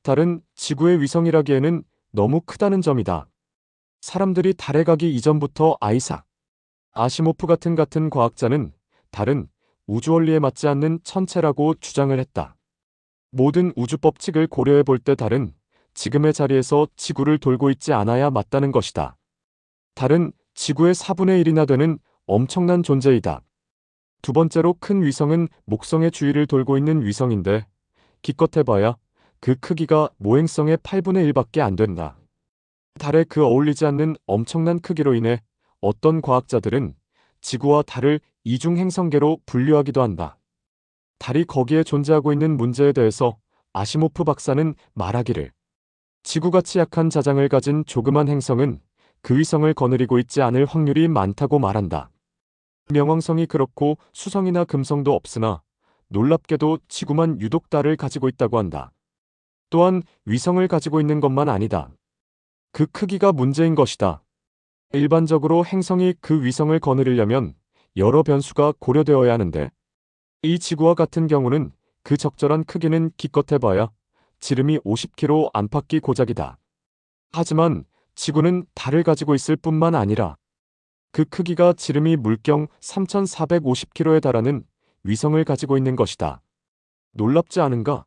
달은 지구의 위성이라기에는 너무 크다는 점이다. 사람들이 달에 가기 이전부터 아이삭 아시모프 같은 과학자는 달은 우주원리에 맞지 않는 천체라고 주장을 했다. 모든 우주 법칙을 고려해 볼 때 달은 지금의 자리에서 지구를 돌고 있지 않아야 맞다는 것이다. 달은 지구의 4분의 1이나 되는 엄청난 존재이다. 두 번째로 큰 위성은 목성의 주위를 돌고 있는 위성인데 기껏 해봐야 그 크기가 모행성의 8분의 1밖에 안 된다. 달에 그 어울리지 않는 엄청난 크기로 인해 어떤 과학자들은 지구와 달을 이중 행성계로 분류하기도 한다. 달이 거기에 존재하고 있는 문제에 대해서 아시모프 박사는 말하기를 지구같이 약한 자장을 가진 조그만 행성은 그 위성을 거느리고 있지 않을 확률이 많다고 말한다. 명왕성이 그렇고 수성이나 금성도 없으나 놀랍게도 지구만 유독 달을 가지고 있다고 한다. 또한 위성을 가지고 있는 것만 아니다. 그 크기가 문제인 것이다. 일반적으로 행성이 그 위성을 거느리려면 여러 변수가 고려되어야 하는데 이 지구와 같은 경우는 그 적절한 크기는 기껏 해봐야 지름이 50km 안팎이 고작이다. 하지만 지구는 달을 가지고 있을 뿐만 아니라 그 크기가 지름이 물경 3450km에 달하는 위성을 가지고 있는 것이다. 놀랍지 않은가?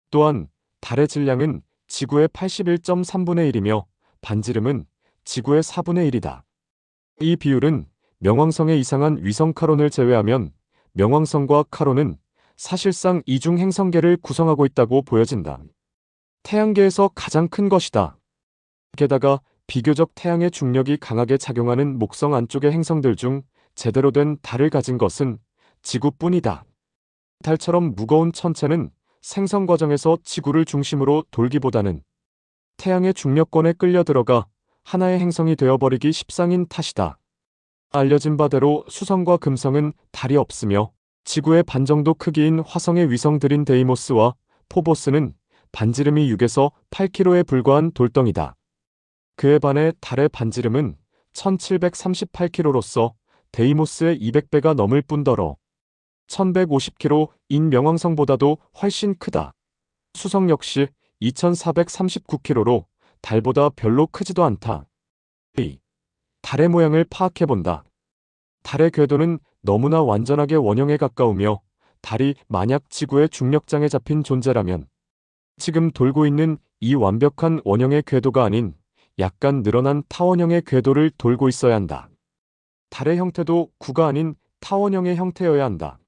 또한 달의 질량은 지구의 81.3분의 1이며 반지름은 지구의 4분의 1이다. 이 비율은 명왕성의 이상한 위성 카론을 제외하면 명왕성과 카론은 사실상 이중 행성계를 구성하고 있다고 보여진다. 태양계에서 가장 큰 것이다. 게다가 비교적 태양의 중력이 강하게 작용하는 목성 안쪽의 행성들 중 제대로 된 달을 가진 것은 지구뿐이다. 달처럼 무거운 천체는 생성 과정에서 지구를 중심으로 돌기보다는 태양의 중력권에 끌려 들어가 하나의 행성이 되어버리기 십상인 탓이다. 알려진 바대로 수성과 금성은 달이 없으며 지구의 반 정도 크기인 화성의 위성들인 데이모스와 포보스는 반지름이 6에서 8km에 불과한 돌덩이다. 그에 반해 달의 반지름은 1738km로서 데이모스의 200배가 넘을 뿐더러 1150km인 명왕성보다도 훨씬 크다. 수성 역시 2439km로 달보다 별로 크지도 않다. 달의 모양을 파악해본다. 달의 궤도는 너무나 완전하게 원형에 가까우며 달이 만약 지구의 중력장에 잡힌 존재라면 지금 돌고 있는 이 완벽한 원형의 궤도가 아닌 약간 늘어난 타원형의 궤도를 돌고 있어야 한다. 달의 형태도 구가 아닌 타원형의 형태여야 한다.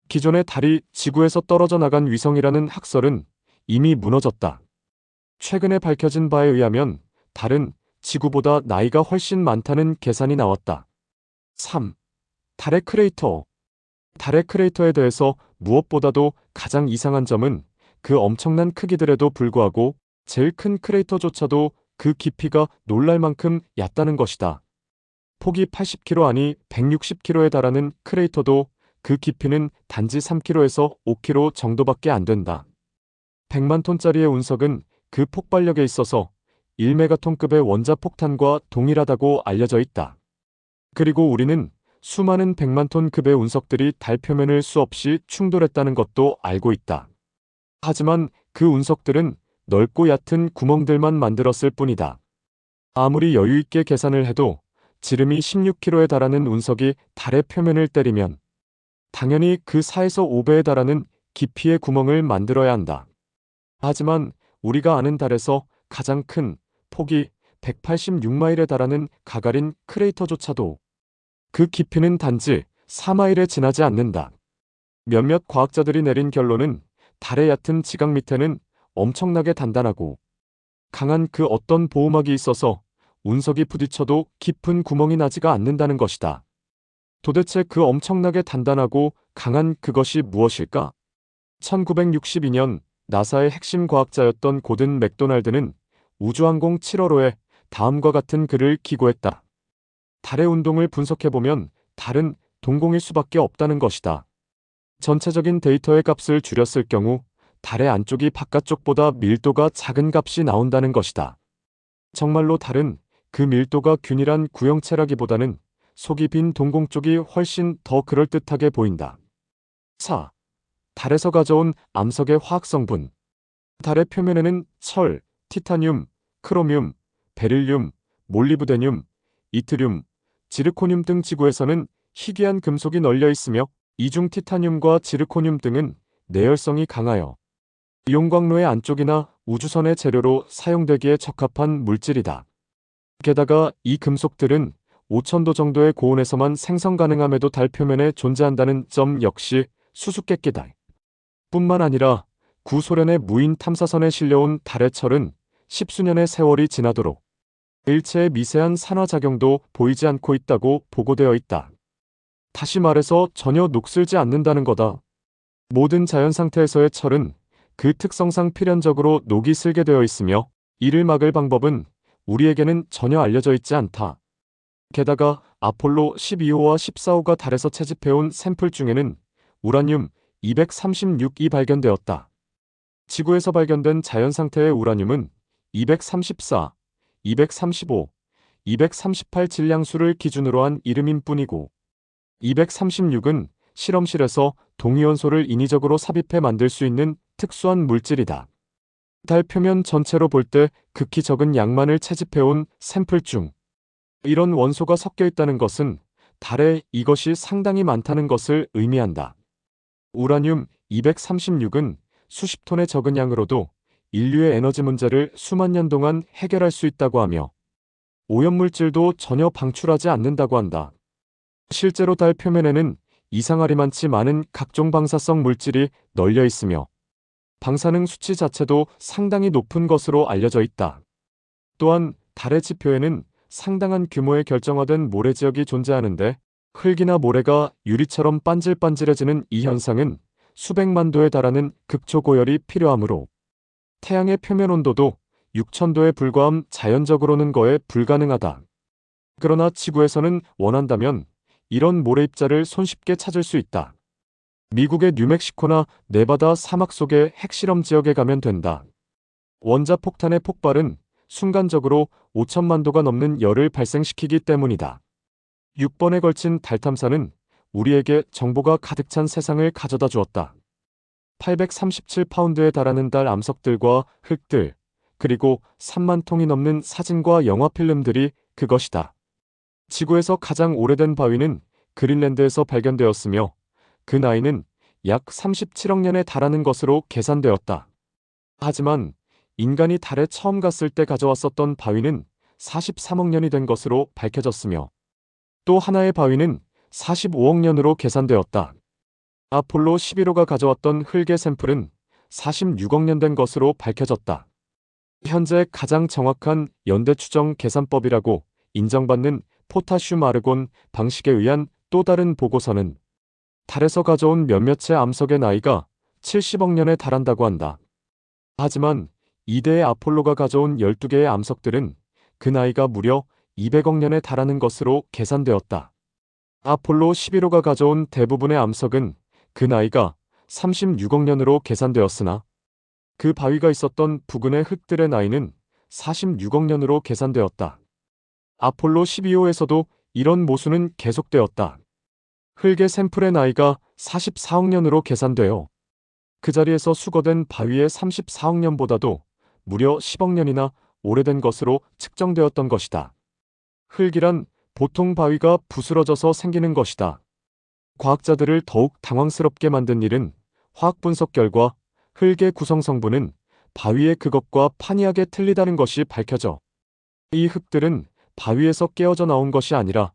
기존의 달이 지구에서 떨어져 나간 위성이라는 학설은 이미 무너졌다. 최근에 밝혀진 바에 의하면 달은 지구보다 나이가 훨씬 많다는 계산이 나왔다. 3. 달의 크레이터. 달의 크레이터에 대해서 무엇보다도 가장 이상한 점은 그 엄청난 크기들에도 불구하고 제일 큰 크레이터조차도 그 깊이가 놀랄 만큼 얕다는 것이다. 폭이 80km 아니 160km에 달하는 크레이터도 그 깊이는 단지 3km에서 5km 정도밖에 안 된다. 100만 톤짜리의 운석은 그 폭발력에 있어서 1메가톤급의 원자폭탄과 동일하다고 알려져 있다. 그리고 우리는 수많은 100만 톤급의 운석들이 달 표면을 수없이 충돌했다는 것도 알고 있다. 하지만 그 운석들은 넓고 얕은 구멍들만 만들었을 뿐이다. 아무리 여유있게 계산을 해도 지름이 16km에 달하는 운석이 달의 표면을 때리면 당연히 그 4에서 5배에 달하는 깊이의 구멍을 만들어야 한다. 하지만 우리가 아는 달에서 가장 큰 폭이 186마일에 달하는 가가린 크레이터조차도 그 깊이는 단지 4마일에 지나지 않는다. 몇몇 과학자들이 내린 결론은 달의 얕은 지각 밑에는 엄청나게 단단하고 강한 그 어떤 보호막이 있어서 운석이 부딪혀도 깊은 구멍이 나지가 않는다는 것이다. 도대체 그 엄청나게 단단하고 강한 그것이 무엇일까? 1962년 나사의 핵심 과학자였던 고든 맥도날드는 우주항공 7월호에 다음과 같은 글을 기고했다. 달의 운동을 분석해보면 달은 동공일 수밖에 없다는 것이다. 전체적인 데이터의 값을 줄였을 경우 달의 안쪽이 바깥쪽보다 밀도가 작은 값이 나온다는 것이다. 정말로 달은 그 밀도가 균일한 구형체라기보다는 속이 빈 동공 쪽이 훨씬 더 그럴듯하게 보인다. 4. 달에서 가져온 암석의 화학성분. 달의 표면에는 철, 티타늄, 크로뮴, 베릴륨, 몰리브데늄, 이트륨, 지르코늄 등 지구에서는 희귀한 금속이 널려 있으며 이 중 티타늄과 지르코늄 등은 내열성이 강하여 용광로의 안쪽이나 우주선의 재료로 사용되기에 적합한 물질이다. 게다가 이 금속들은 5000도 정도의 고온에서만 생성 가능함에도 달 표면에 존재한다는 점 역시 수수께끼다. 뿐만 아니라 구소련의 무인 탐사선에 실려온 달의 철은 십수년의 세월이 지나도록 일체의 미세한 산화작용도 보이지 않고 있다고 보고되어 있다. 다시 말해서 전혀 녹슬지 않는다는 거다. 모든 자연 상태에서의 철은 그 특성상 필연적으로 녹이 슬게 되어 있으며 이를 막을 방법은 우리에게는 전혀 알려져 있지 않다. 게다가 아폴로 12호와 14호가 달에서 채집해온 샘플 중에는 우라늄 236이 발견되었다. 지구에서 발견된 자연 상태의 우라늄은 234, 235, 238 질량수를 기준으로 한 이름인 뿐이고 236은 실험실에서 동위원소를 인위적으로 삽입해 만들 수 있는 특수한 물질이다. 달 표면 전체로 볼 때 극히 적은 양만을 채집해온 샘플 중 이런 원소가 섞여 있다는 것은 달에 이것이 상당히 많다는 것을 의미한다. 우라늄 236은 수십 톤의 적은 양으로도 인류의 에너지 문제를 수만 년 동안 해결할 수 있다고 하며 오염물질도 전혀 방출하지 않는다고 한다. 실제로 달 표면에는 이상하리만치 많은 각종 방사성 물질이 널려 있으며 방사능 수치 자체도 상당히 높은 것으로 알려져 있다. 또한 달의 지표에는 상당한 규모의 결정화된 모래 지역이 존재하는데 흙이나 모래가 유리처럼 반질반질해지는 이 현상은 수백만 도에 달하는 극초고열이 필요하므로 태양의 표면 온도도 6000도에 불과함 자연적으로는 거의 불가능하다. 그러나 지구에서는 원한다면 이런 모래 입자를 손쉽게 찾을 수 있다. 미국의 뉴멕시코나 네바다 사막 속의 핵실험 지역에 가면 된다. 원자폭탄의 폭발은 순간적으로 5000만 도가 넘는 열을 발생시키기 때문이다. 6번에 걸친 달 탐사는 우리에게 정보가 가득 찬 세상을 가져다 주었다. 837파운드에 달하는 달 암석들과 흙들, 그리고 3만 통이 넘는 사진과 영화 필름들이 그것이다. 지구에서 가장 오래된 바위는 그린랜드에서 발견되었으며 그 나이는 약 37억 년에 달하는 것으로 계산되었다. 하지만 인간이 달에 처음 갔을 때 가져왔었던 바위는 43억 년이 된 것으로 밝혀졌으며 또 하나의 바위는 45억 년으로 계산되었다. 아폴로 11호가 가져왔던 흙의 샘플은 46억 년 된 것으로 밝혀졌다. 현재 가장 정확한 연대 추정 계산법이라고 인정받는 포타슘 아르곤 방식에 의한 또 다른 보고서는 달에서 가져온 몇몇의 암석의 나이가 70억 년에 달한다고 한다. 하지만 이대의 아폴로가 가져온 12개의 암석들은 그 나이가 무려 200억 년에 달하는 것으로 계산되었다. 아폴로 11호가 가져온 대부분의 암석은 그 나이가 36억 년으로 계산되었으나 그 바위가 있었던 부근의 흙들의 나이는 46억 년으로 계산되었다. 아폴로 12호에서도 이런 모순은 계속되었다. 흙의 샘플의 나이가 44억 년으로 계산되어 그 자리에서 수거된 바위의 34억 년보다도 무려 10억 년이나 오래된 것으로 측정되었던 것이다. 흙이란 보통 바위가 부스러져서 생기는 것이다. 과학자들을 더욱 당황스럽게 만든 일은 화학 분석 결과 흙의 구성 성분은 바위의 그것과 판이하게 틀리다는 것이 밝혀져 이 흙들은 바위에서 깨어져 나온 것이 아니라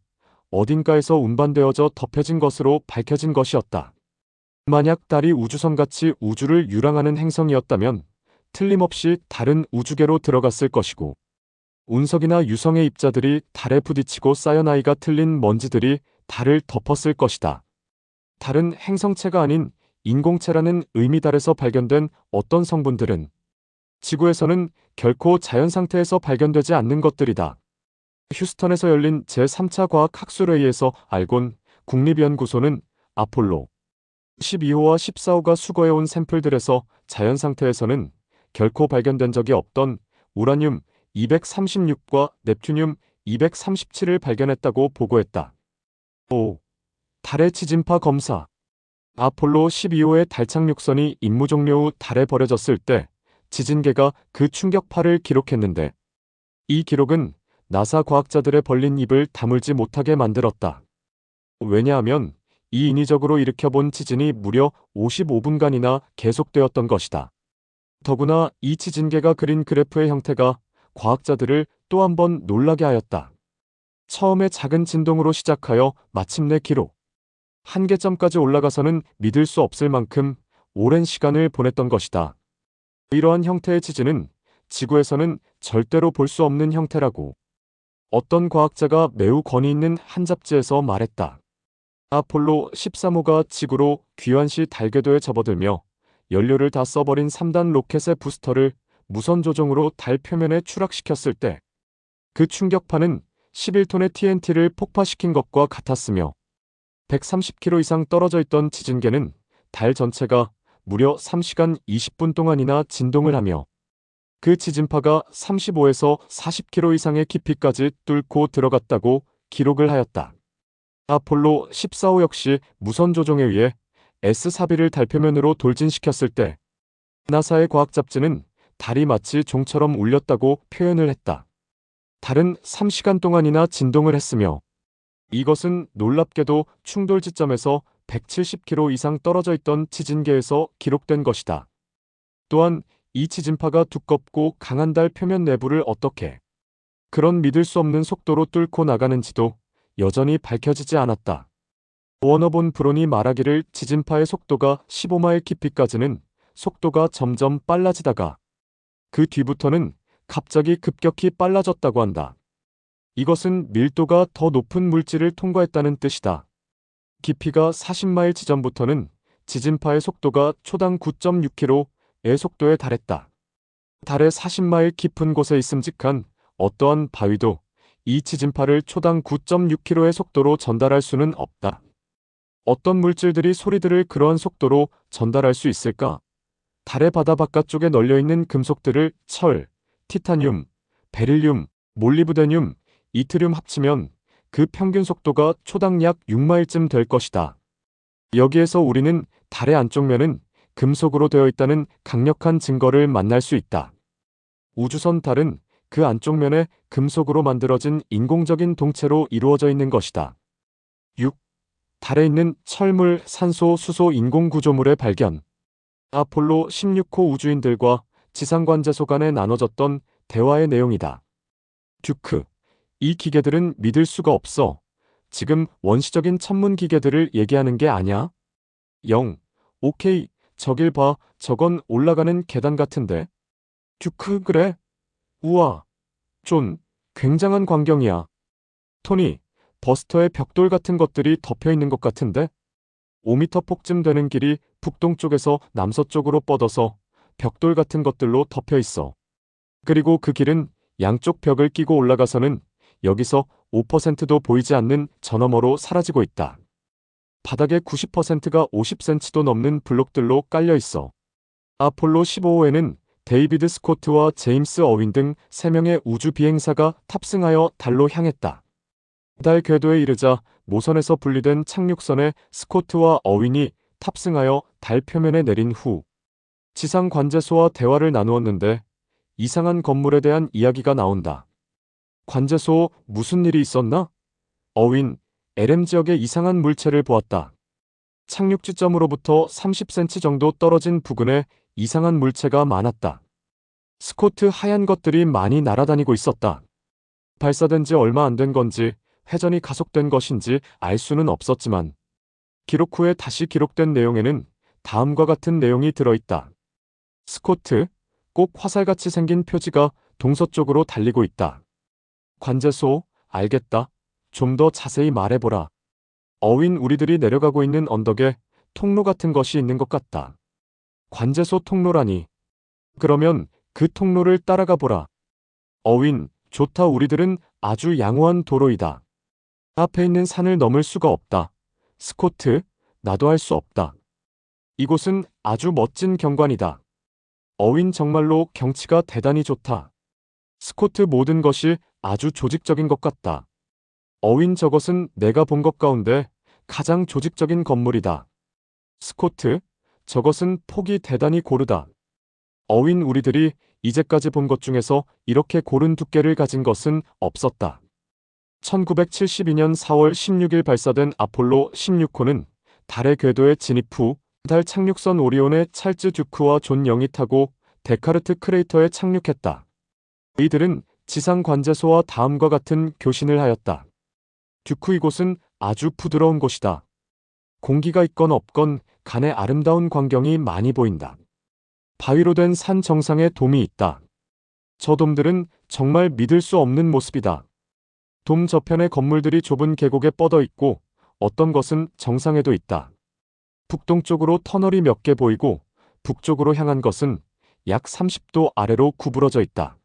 어딘가에서 운반되어져 덮여진 것으로 밝혀진 것이었다. 만약 달이 우주선같이 우주를 유랑하는 행성이었다면 틀림없이 다른 우주계로 들어갔을 것이고 운석이나 유성의 입자들이 달에 부딪히고 쌓여 나이가 틀린 먼지들이 달을 덮었을 것이다. 달은 행성체가 아닌 인공체라는 의미 달에서 발견된 어떤 성분들은 지구에서는 결코 자연 상태에서 발견되지 않는 것들이다. 휴스턴에서 열린 제3차 과학 학술회의에서 알곤 국립연구소는 아폴로 12호와 14호가 수거해온 샘플들에서 자연 상태에서는 결코 발견된 적이 없던 우라늄 236과 넵튜늄 237을 발견했다고 보고했다. 5. 달의 지진파 검사. 아폴로 12호의 달 착륙선이 임무 종료 후 달에 버려졌을 때 지진계가 그 충격파를 기록했는데 이 기록은 나사 과학자들의 벌린 입을 다물지 못하게 만들었다. 왜냐하면 이 인위적으로 일으켜본 지진이 무려 55분간이나 계속되었던 것이다. 더구나 이 지진계가 그린 그래프의 형태가 과학자들을 또 한 번 놀라게 하였다. 처음에 작은 진동으로 시작하여 마침내 기록. 한계점까지 올라가서는 믿을 수 없을 만큼 오랜 시간을 보냈던 것이다. 이러한 형태의 지진은 지구에서는 절대로 볼 수 없는 형태라고 어떤 과학자가 매우 권위 있는 한 잡지에서 말했다. 아폴로 13호가 지구로 귀환시 달궤도에 접어들며 연료를 다 써버린 3단 로켓의 부스터를 무선 조종으로 달 표면에 추락시켰을 때 그 충격파는 11톤의 TNT를 폭파시킨 것과 같았으며 130km 이상 떨어져 있던 지진계는 달 전체가 무려 3시간 20분 동안이나 진동을 하며 그 지진파가 35에서 40km 이상의 깊이까지 뚫고 들어갔다고 기록을 하였다. 아폴로 14호 역시 무선 조종에 의해 S4B를 달표면으로 돌진시켰을 때 나사의 과학 잡지는 달이 마치 종처럼 울렸다고 표현을 했다. 달은 3시간 동안이나 진동을 했으며 이것은 놀랍게도 충돌 지점에서 170km 이상 떨어져 있던 지진계에서 기록된 것이다. 또한 이 지진파가 두껍고 강한 달 표면 내부를 어떻게 그런 믿을 수 없는 속도로 뚫고 나가는지도 여전히 밝혀지지 않았다. 워너 본 브론이 말하기를 지진파의 속도가 15마일 깊이까지는 속도가 점점 빨라지다가 그 뒤부터는 갑자기 급격히 빨라졌다고 한다. 이것은 밀도가 더 높은 물질을 통과했다는 뜻이다. 깊이가 40마일 지점부터는 지진파의 속도가 초당 9.6km의 속도에 달했다. 달의 40마일 깊은 곳에 있음직한 어떠한 바위도 이 지진파를 초당 9.6km의 속도로 전달할 수는 없다. 어떤 물질들이 소리들을 그러한 속도로 전달할 수 있을까? 달의 바다 바깥쪽에 널려있는 금속들을 철, 티타늄, 베릴륨, 몰리브데늄, 이트륨 합치면 그 평균 속도가 초당 약 6마일쯤 될 것이다. 여기에서 우리는 달의 안쪽 면은 금속으로 되어 있다는 강력한 증거를 만날 수 있다. 우주선 달은 그 안쪽 면에 금속으로 만들어진 인공적인 동체로 이루어져 있는 것이다. 6. 달에 있는 철물, 산소, 수소 인공 구조물의 발견. 아폴로 16호 우주인들과 지상관제소 간에 나눠졌던 대화의 내용이다. 듀크. 이 기계들은 믿을 수가 없어. 지금 원시적인 천문 기계들을 얘기하는 게 아냐? 0. 오케이. 저길 봐. 저건 올라가는 계단 같은데. 듀크, 그래? 우와. 존. 굉장한 광경이야. 토니. 버스터에 벽돌 같은 것들이 덮여 있는 것 같은데? 5m 폭쯤 되는 길이 북동쪽에서 남서쪽으로 뻗어서 벽돌 같은 것들로 덮여 있어. 그리고 그 길은 양쪽 벽을 끼고 올라가서는 여기서 5%도 보이지 않는 저 너머로 사라지고 있다. 바닥의 90%가 50cm도 넘는 블록들로 깔려 있어. 아폴로 15호에는 데이비드 스코트와 제임스 어윈 등 3명의 우주 비행사가 탑승하여 달로 향했다. 달 궤도에 이르자 모선에서 분리된 착륙선에 스코트와 어윈이 탑승하여 달 표면에 내린 후 지상 관제소와 대화를 나누었는데 이상한 건물에 대한 이야기가 나온다. 관제소 무슨 일이 있었나? 어윈, LM 지역의 이상한 물체를 보았다. 착륙 지점으로부터 30cm 정도 떨어진 부근에 이상한 물체가 많았다. 스코트, 하얀 것들이 많이 날아다니고 있었다. 발사된 지 얼마 안 된 건지 회전이 가속된 것인지 알 수는 없었지만 기록 후에 다시 기록된 내용에는 다음과 같은 내용이 들어있다. 스코트, 꼭 화살같이 생긴 표지가 동서쪽으로 달리고 있다. 관제소, 알겠다. 좀 더 자세히 말해보라. 어윈, 우리들이 내려가고 있는 언덕에 통로 같은 것이 있는 것 같다. 관제소 통로라니. 그러면 그 통로를 따라가 보라. 어윈, 좋다. 우리들은 아주 양호한 도로이다. 앞에 있는 산을 넘을 수가 없다. 스코트, 나도 할 수 없다. 이곳은 아주 멋진 경관이다. 어윈, 정말로 경치가 대단히 좋다. 스코트, 모든 것이 아주 조직적인 것 같다. 어윈, 저것은 내가 본 것 가운데 가장 조직적인 건물이다. 스코트, 저것은 폭이 대단히 고르다. 어윈 우리들이 이제까지 본 것 중에서 이렇게 고른 두께를 가진 것은 없었다. 1972년 4월 16일 발사된 아폴로 16호는 달의 궤도에 진입 후 달 착륙선 오리온의 찰즈 듀크와 존 영이 타고 데카르트 크레이터에 착륙했다. 이들은 지상 관제소와 다음과 같은 교신을 하였다. 듀크, 이곳은 아주 부드러운 곳이다. 공기가 있건 없건 간에 아름다운 광경이 많이 보인다. 바위로 된 산 정상에 돔이 있다. 저 돔들은 정말 믿을 수 없는 모습이다. 돔 저편에 건물들이 좁은 계곡에 뻗어 있고 어떤 것은 정상에도 있다. 북동쪽으로 터널이 몇 개 보이고 북쪽으로 향한 것은 약 30도 아래로 구부러져 있다.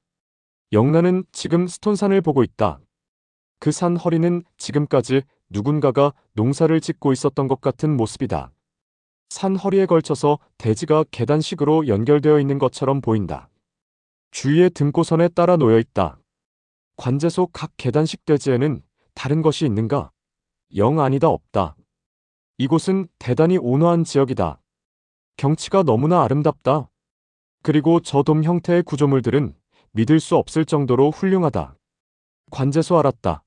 영란은 지금 스톤산을 보고 있다. 그 산 허리는 지금까지 누군가가 농사를 짓고 있었던 것 같은 모습이다. 산 허리에 걸쳐서 대지가 계단식으로 연결되어 있는 것처럼 보인다. 주위에 등고선에 따라 놓여 있다. 관제소 각 계단식 대지에는 다른 것이 있는가? 영 아니다, 없다. 이곳은 대단히 온화한 지역이다. 경치가 너무나 아름답다. 그리고 저 돔 형태의 구조물들은 믿을 수 없을 정도로 훌륭하다. 관제소 알았다.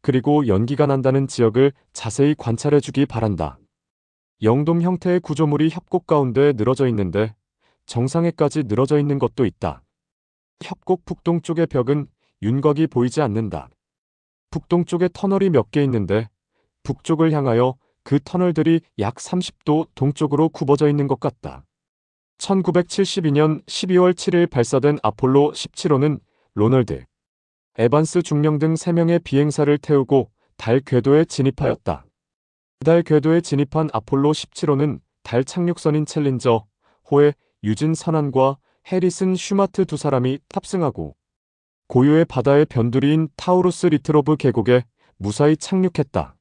그리고 연기가 난다는 지역을 자세히 관찰해주기 바란다. 영돔 형태의 구조물이 협곡 가운데 늘어져 있는데 정상에까지 늘어져 있는 것도 있다. 협곡 북동쪽의 벽은 윤곽이 보이지 않는다. 북동쪽에 터널이 몇 개 있는데 북쪽을 향하여 그 터널들이 약 30도 동쪽으로 굽어져 있는 것 같다. 1972년 12월 7일 발사된 아폴로 17호는 로널드, 에반스 중령 등 3명의 비행사를 태우고 달 궤도에 진입하였다. 달 궤도에 진입한 아폴로 17호는 달 착륙선인 챌린저 호에 유진 선안과 해리슨 슈마트 두 사람이 탑승하고 고요의 바다의 변두리인 타우루스 리트로브 계곡에 무사히 착륙했다.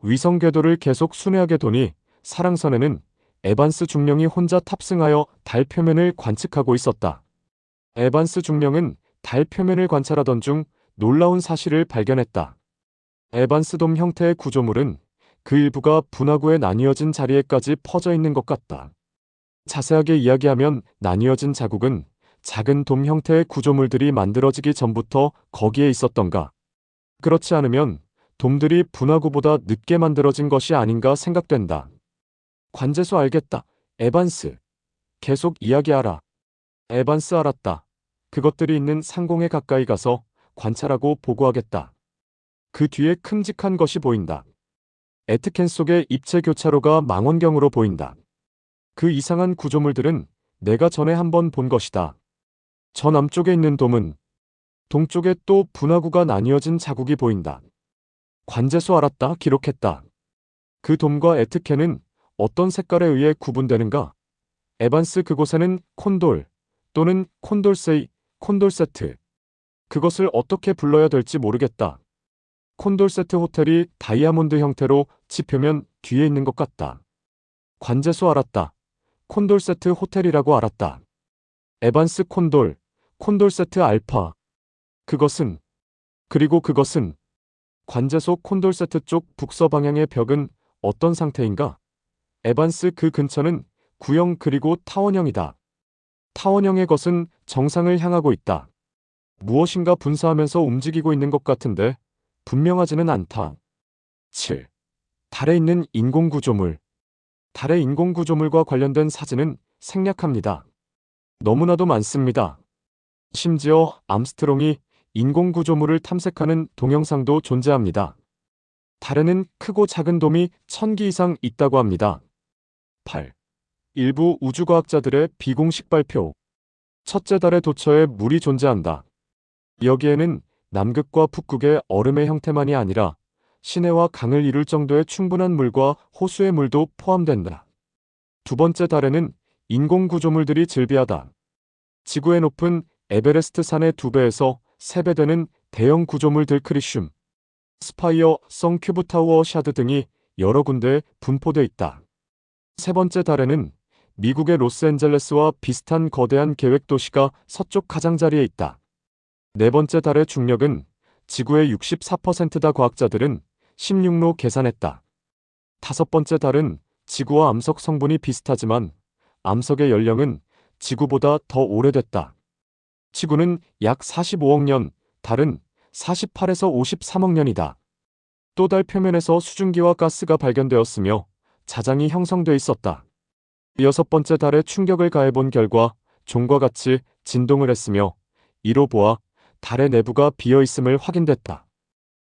위성 궤도를 계속 순회하게 도니 사랑선에는 에반스 중령이 혼자 탑승하여 달 표면을 관측하고 있었다. 에반스 중령은 달 표면을 관찰하던 중 놀라운 사실을 발견했다. 에반스 돔 형태의 구조물은 그 일부가 분화구에 나뉘어진 자리에까지 퍼져 있는 것 같다. 자세하게 이야기하면 나뉘어진 자국은 작은 돔 형태의 구조물들이 만들어지기 전부터 거기에 있었던가. 그렇지 않으면 돔들이 분화구보다 늦게 만들어진 것이 아닌가 생각된다. 관제소 알겠다. 에반스. 계속 이야기하라. 에반스 알았다. 그것들이 있는 상공에 가까이 가서 관찰하고 보고하겠다. 그 뒤에 큼직한 것이 보인다. 에트켄 속의 입체 교차로가 망원경으로 보인다. 그 이상한 구조물들은 내가 전에 한번 본 것이다. 저 남쪽에 있는 돔은 동쪽에 또 분화구가 나뉘어진 자국이 보인다. 관제소 알았다. 기록했다. 그 돔과 에트켄은 어떤 색깔에 의해 구분되는가? 에반스, 그곳에는 콘돌 또는 콘돌세이, 콘돌세트. 그것을 어떻게 불러야 될지 모르겠다. 콘돌세트 호텔이 다이아몬드 형태로 지표면 뒤에 있는 것 같다. 관제소 알았다. 콘돌세트 호텔이라고 알았다. 에반스 콘돌, 콘돌세트 알파. 그것은, 그리고 그것은 관제소 콘돌세트 쪽 북서 방향의 벽은 어떤 상태인가? 에반스, 그 근처는 구형 그리고 타원형이다. 타원형의 것은 정상을 향하고 있다. 무엇인가 분사하면서 움직이고 있는 것 같은데 분명하지는 않다. 7. 달에 있는 인공구조물. 달의 인공구조물과 관련된 사진은 생략합니다. 너무나도 많습니다. 심지어 암스트롱이 인공구조물을 탐색하는 동영상도 존재합니다. 달에는 크고 작은 돔이 1000기 이상 있다고 합니다. 8. 일부 우주과학자들의 비공식 발표. 첫째, 달의 도처에 물이 존재한다. 여기에는 남극과 북극의 얼음의 형태만이 아니라 시내와 강을 이룰 정도의 충분한 물과 호수의 물도 포함된다. 두 번째, 달에는 인공구조물들이 즐비하다. 지구의 높은 에베레스트 산의 2배에서 3배 되는 대형 구조물들 크리슘, 스파이어, 성큐브타워, 샤드 등이 여러 군데에 분포돼 있다. 세 번째, 달에는 미국의 로스앤젤레스와 비슷한 거대한 계획도시가 서쪽 가장자리에 있다. 네 번째, 달의 중력은 지구의 64%다. 과학자들은 16로 계산했다. 다섯 번째, 달은 지구와 암석 성분이 비슷하지만 암석의 연령은 지구보다 더 오래됐다. 지구는 약 45억 년, 달은 48에서 53억 년이다. 또 달 표면에서 수증기와 가스가 발견되었으며 자장이 형성돼 있었다. 여섯 번째 달에 충격을 가해본 결과 종과 같이 진동을 했으며 이로 보아 달의 내부가 비어 있음을 확인됐다.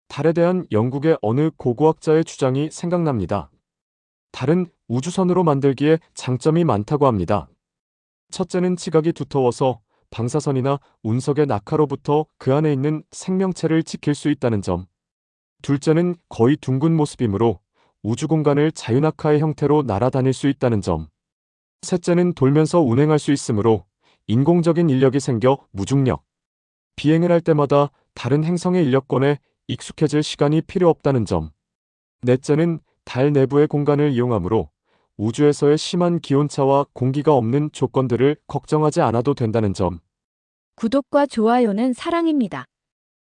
달에 대한 영국의 어느 고고학자의 주장이 생각납니다. 달은 우주선으로 만들기에 장점이 많다고 합니다. 첫째는 지각이 두터워서 방사선이나 운석의 낙하로부터 그 안에 있는 생명체를 지킬 수 있다는 점. 둘째는 거의 둥근 모습이므로 우주 공간을 자유낙하의 형태로 날아다닐 수 있다는 점. 셋째는 돌면서 운행할 수 있으므로 인공적인 인력이 생겨 무중력. 비행을 할 때마다 다른 행성의 인력권에 익숙해질 시간이 필요 없다는 점. 넷째는 달 내부의 공간을 이용하므로 우주에서의 심한 기온차와 공기가 없는 조건들을 걱정하지 않아도 된다는 점. 구독과 좋아요는 사랑입니다.